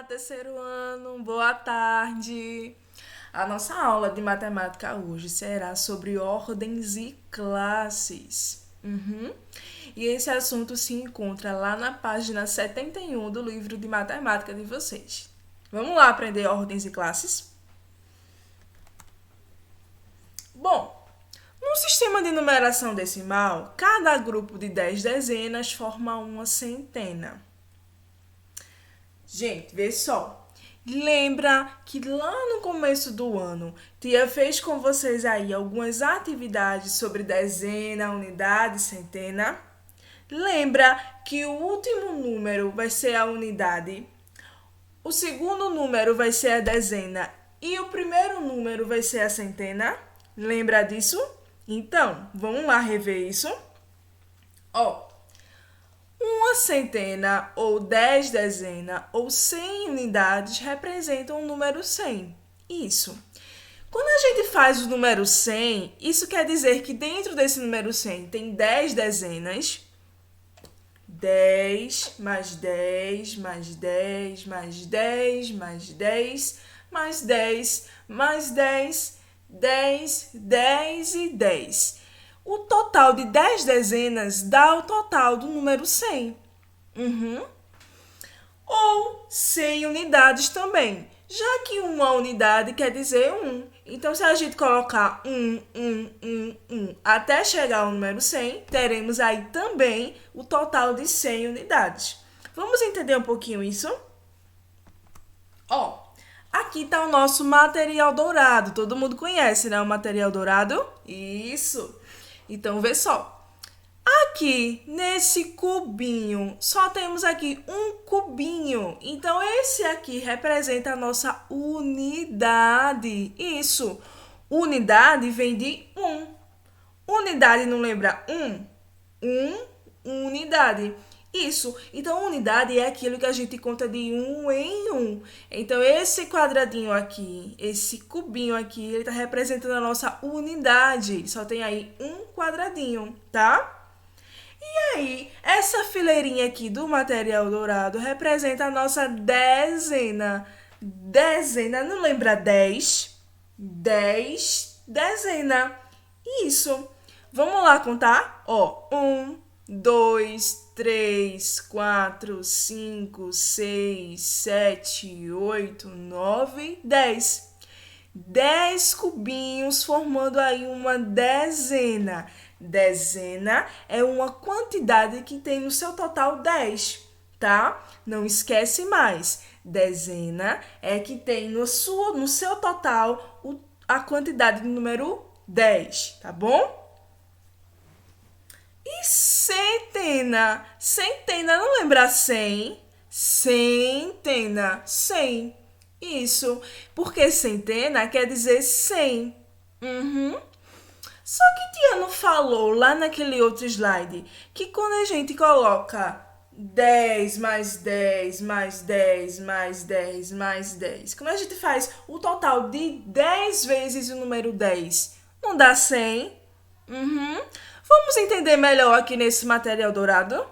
terceiro ano, boa tarde. A nossa aula de matemática hoje será sobre ordens e classes. E esse assunto se encontra lá na página 71 do livro de matemática de vocês. Vamos lá aprender ordens e classes? Bom, no sistema de numeração decimal, cada grupo de 10 dezenas forma uma centena. Gente, vê só. Lembra que lá no começo do ano, tia fez com vocês aí algumas atividades sobre dezena, unidade, centena? Lembra que o último número vai ser a unidade, o segundo número vai ser a dezena e o primeiro número vai ser a centena? Lembra disso? Então, vamos lá rever isso? Uma centena, ou 10 dezenas, ou 100 unidades representam o número 100. Isso. Quando a gente faz o número 100, isso quer dizer que dentro desse número 100 tem 10 dezenas. 10 mais 10 mais 10 mais 10 mais 10 mais 10 mais 10, 10, 10 e 10. O total de 10 dezenas dá o total do número 100. Ou 100 unidades também, já que uma unidade quer dizer 1. Então, se a gente colocar 1 até chegar ao número 100, teremos aí também o total de 100 unidades. Vamos entender um pouquinho isso? Aqui está o nosso material dourado. Todo mundo conhece, né? O material dourado? Isso! Então, vê só. Aqui, nesse cubinho, só temos aqui um cubinho. Então, esse aqui representa a nossa unidade. Isso. Unidade vem de 1. Unidade não lembra 1? Unidade. Isso. Então, unidade é aquilo que a gente conta de 1 em 1. Então, esse quadradinho aqui, esse cubinho aqui, ele está representando a nossa unidade. Só tem aí um quadradinho, tá? E aí, essa fileirinha aqui do material dourado representa a nossa dezena. Dezena, não lembra 10? 10, dezena. Isso. Vamos lá contar? 1, 2, 3, 4, 5, 6, 7, 8, 9, 10. 10 cubinhos formando aí uma dezena. Dezena é uma quantidade que tem no seu total 10, tá? Não esquece mais. Dezena é que tem no seu total a quantidade de número 10, tá bom? E centena? Centena, não lembra 100? Centena, 100. Isso, porque centena quer dizer 100. Só que tia não falou lá naquele outro slide que quando a gente coloca 10 mais 10 mais 10 mais 10 mais 10, quando a gente faz o total de 10 vezes o número 10, não dá 100? Vamos entender melhor aqui nesse material dourado?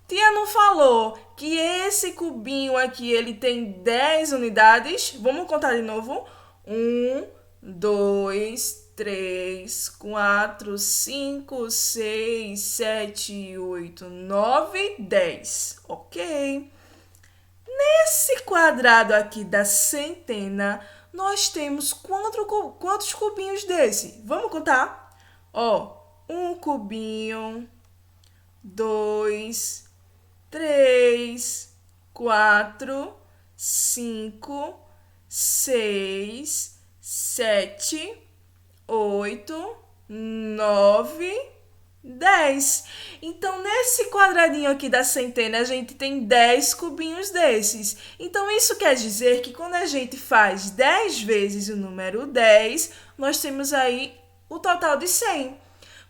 Tia não falou que esse cubinho aqui, ele tem 10 unidades? Vamos contar de novo? 1, 2, 3, 4, 5, 6, 7, 8, 9, 10. Ok. Nesse quadrado aqui da centena, nós temos quantos cubinhos desse? Vamos contar? Um cubinho, 2, 3, 4, 5, 6, 7, 8, 9, 10. Então, nesse quadradinho aqui da centena, a gente tem 10 cubinhos desses. Então, isso quer dizer que quando a gente faz 10 vezes o número 10, nós temos aí o total de 100.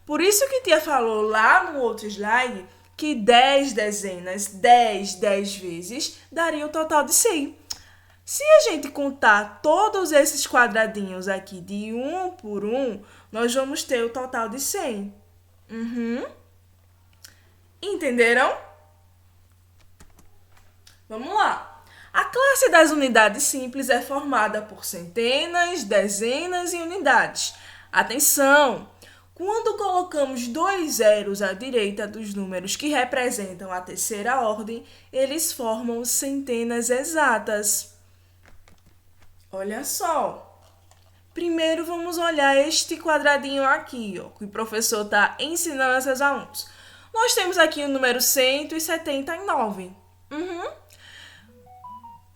Por isso que tia falou lá no outro slide que 10 dezenas, 10 vezes, daria o total de 100. Se a gente contar todos esses quadradinhos aqui de 1 por 1, nós vamos ter o total de 100. Entenderam? Vamos lá. A classe das unidades simples é formada por centenas, dezenas e unidades. Atenção! Quando colocamos 2 zeros à direita dos números que representam a terceira ordem, eles formam centenas exatas. Olha só! Primeiro vamos olhar este quadradinho aqui, ó, que o professor está ensinando aos seus alunos. Nós temos aqui o número 179.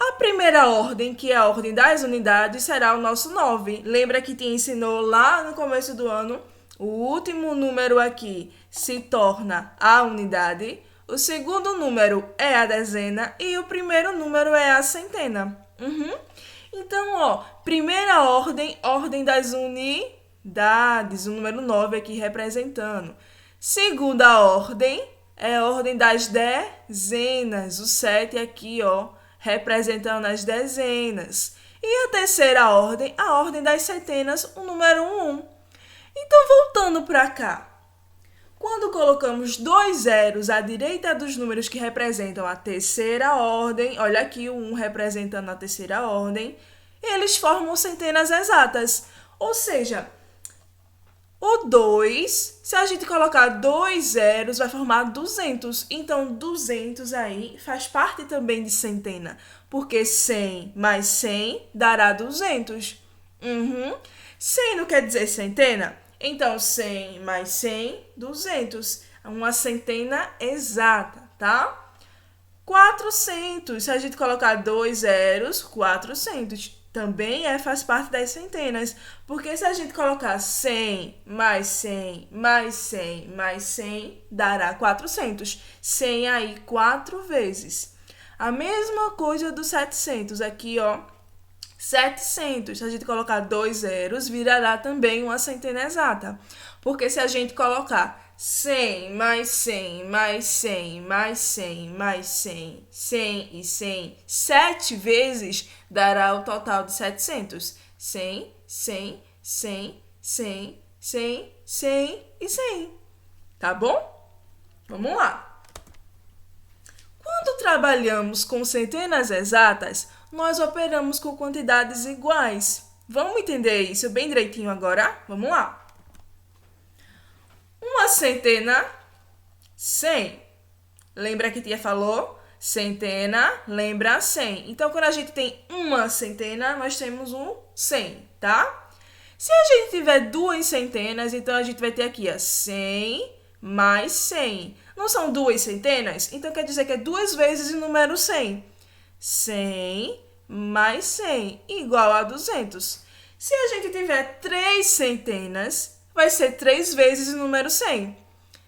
A primeira ordem, que é a ordem das unidades, será o nosso 9. Lembra que te ensinou lá no começo do ano? O último número aqui se torna a unidade, o segundo número é a dezena e o primeiro número é a centena. Então, ó, primeira ordem, ordem das unidades, o número 9 aqui representando. Segunda ordem é a ordem das dezenas, o 7 aqui, ó, representando as dezenas. E a terceira ordem, a ordem das centenas, o número 1. Então, voltando para cá. Quando colocamos 2 zeros à direita dos números que representam a terceira ordem, olha aqui o 1 representando a terceira ordem, eles formam centenas exatas. Ou seja, o 2, se a gente colocar 2 zeros, vai formar 200. Então, 200 aí faz parte também de centena, porque 100 mais 100 dará 200. 100 não quer dizer centena? Então, 100 mais 100, 200. Uma centena exata, tá? 400. Se a gente colocar 2 zeros, 400. Também faz parte das centenas. Porque se a gente colocar 100 mais 100 mais 100 mais 100, dará 400. 100 aí 4 vezes. A mesma coisa do 700. Aqui, ó. 700, se a gente colocar 2 zeros, virará também uma centena exata. Porque se a gente colocar 100 mais 100 mais 100 mais 100 mais 100, 100 e 100, 7 vezes, dará o total de 700. 100, 100, 100, 100, 100, 100 e 100. Tá bom? Vamos lá. Quando trabalhamos com centenas exatas, nós operamos com quantidades iguais. Vamos entender isso bem direitinho agora? Vamos lá. Uma centena, 100. Lembra que a tia falou? Centena, lembra 100. Então, quando a gente tem uma centena, nós temos um 100, tá? Se a gente tiver 2 centenas, então a gente vai ter aqui, ó, 100 mais 100. Não são 2 centenas? Então, quer dizer que é 2 vezes o número 100. 100 mais 100 igual a 200. Se a gente tiver 3 centenas, vai ser 3 vezes o número 100.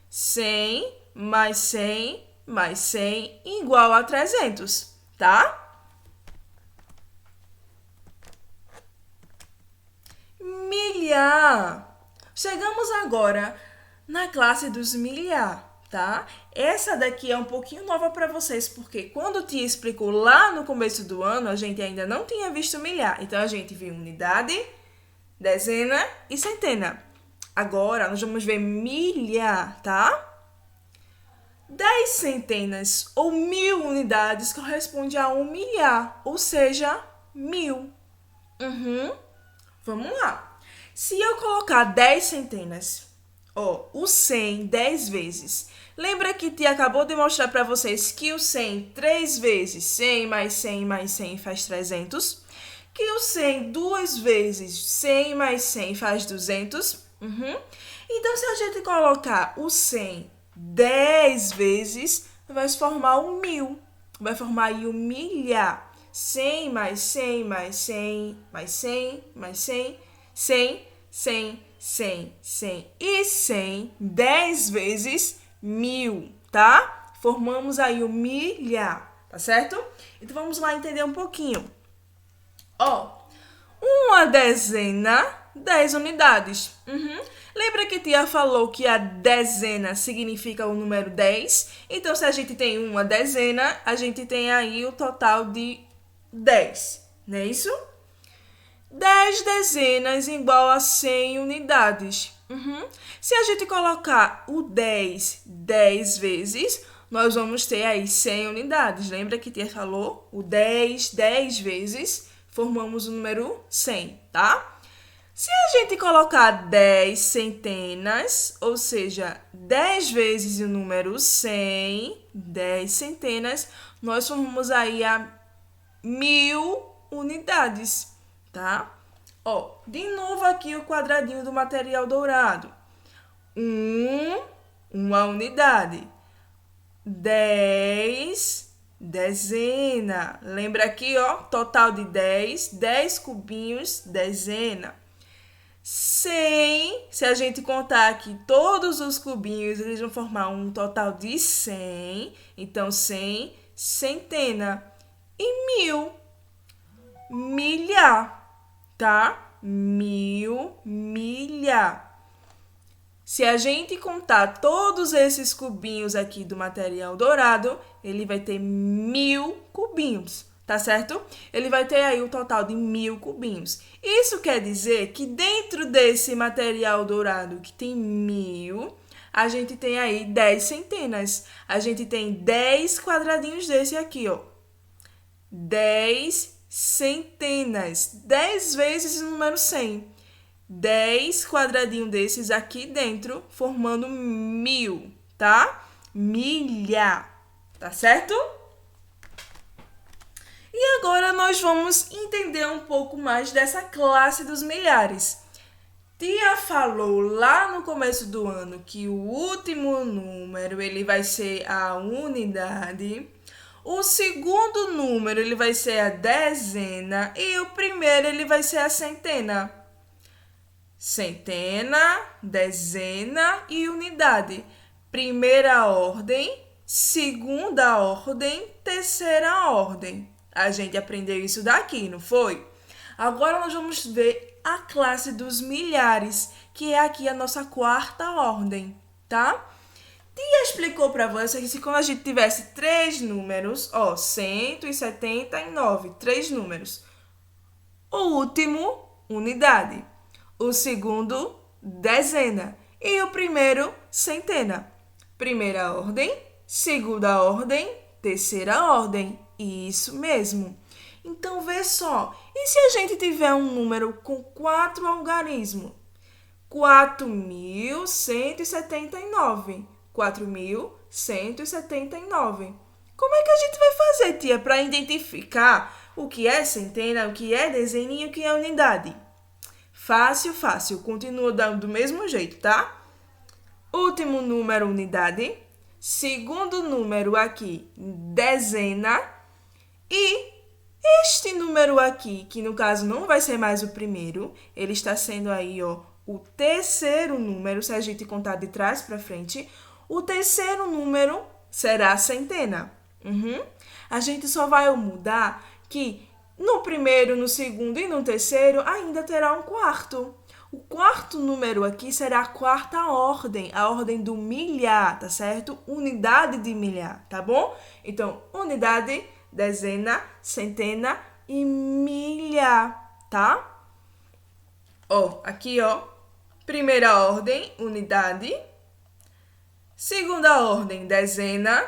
100 mais 100 mais 100 igual a 300, tá? Milhar. Chegamos agora na classe dos milhar. Tá? Essa daqui é um pouquinho nova para vocês, porque quando o tia explicou lá no começo do ano, a gente ainda não tinha visto milhar. Então, a gente viu unidade, dezena e centena. Agora, nós vamos ver milhar, tá? 10 centenas ou 1000 unidades corresponde a 1 milhar, ou seja, 1000. Vamos lá. Se eu colocar 10 centenas, ó, o 100 10 vezes. Lembra que tia acabou de mostrar para vocês que o 100 3 vezes, 100 mais 100 mais 100 faz 300? Que o 100 2 vezes, 100 mais 100 faz 200? Então, se a gente colocar o 100 10 vezes, vai formar um 1000. Vai formar aí um milhar. 100 mais 100 mais 100 mais 100 mais 100, 100, 100, 100, 100 e 100, 10 vezes 1000, tá? Formamos aí o milhar, tá certo? Então, vamos lá entender um pouquinho. Ó, uma dezena, 10 unidades. Lembra que a tia falou que a dezena significa o número 10? Então, se a gente tem uma dezena, a gente tem aí o total de 10, não é isso? 10 dezenas igual a 100 unidades. Se a gente colocar o 10 10 vezes, nós vamos ter aí 100 unidades. Lembra que tia falou? O 10 vezes, formamos o número 100, tá? Se a gente colocar 10 centenas, ou seja, 10 vezes o número 100, 10 centenas, nós formamos aí a 1000 unidades, tá? Ó, de novo aqui o quadradinho do material dourado. Uma unidade. 10, dezena. Lembra aqui, ó, total de 10 cubinhos, dezena. 100, se a gente contar aqui todos os cubinhos, eles vão formar um total de 100. Então, 100, centena. E 1000, milhar, tá? 1000, milhar. Se a gente contar todos esses cubinhos aqui do material dourado, ele vai ter 1000 cubinhos, tá certo? Ele vai ter aí um total de 1000 cubinhos. Isso quer dizer que dentro desse material dourado que tem 1000, a gente tem aí 10 centenas. A gente tem 10 quadradinhos desse aqui, ó. 10 centenas. 10 vezes o número 100. 10 quadradinhos desses aqui dentro, formando 1000, tá? Milha, tá certo? E agora nós vamos entender um pouco mais dessa classe dos milhares. Tia falou lá no começo do ano que o último número ele vai ser a unidade, o segundo número ele vai ser a dezena e o primeiro ele vai ser a centena. Centena, dezena e unidade. Primeira ordem, segunda ordem, terceira ordem. A gente aprendeu isso daqui, não foi? Agora nós vamos ver a classe dos milhares, que é aqui a nossa quarta ordem, tá? Tia explicou para vocês que se quando a gente tivesse 3 números, ó, 179, 3 números. O último, unidade. O segundo, dezena. E o primeiro, centena. Primeira ordem, segunda ordem, terceira ordem. Isso mesmo. Então, vê só. E se a gente tiver um número com 4 algarismos? 4.179. 4.179. Como é que a gente vai fazer, tia, para identificar o que é centena, o que é dezena e o que é unidade? Fácil, fácil. Continua dando do mesmo jeito, tá? Último número, unidade. Segundo número aqui, dezena. E este número aqui, que no caso não vai ser mais o primeiro, ele está sendo aí, ó, o terceiro número, se a gente contar de trás para frente. O terceiro número será a centena. A gente só vai mudar que no primeiro, no segundo e no terceiro ainda terá um quarto. O quarto número aqui será a quarta ordem, a ordem do milhar, tá certo? Unidade de milhar, tá bom? Então, unidade, dezena, centena e milhar, tá? Ó, aqui, ó. Primeira ordem, unidade. Segunda ordem, dezena.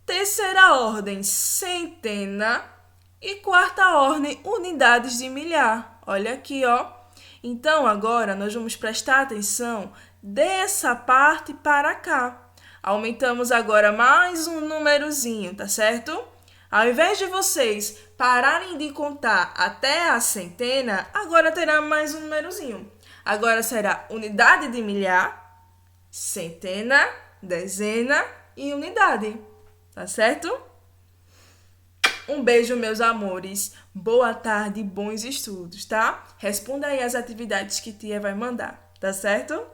Terceira ordem, centena. E quarta ordem, unidades de milhar. Olha aqui, ó. Então, agora, nós vamos prestar atenção dessa parte para cá. Aumentamos agora mais um númerozinho, tá certo? Ao invés de vocês pararem de contar até a centena, agora terá mais um númerozinho. Agora será unidade de milhar, centena, dezena e unidade. Tá certo? Um beijo, meus amores. Boa tarde e bons estudos, tá? Responda aí as atividades que tia vai mandar, tá certo?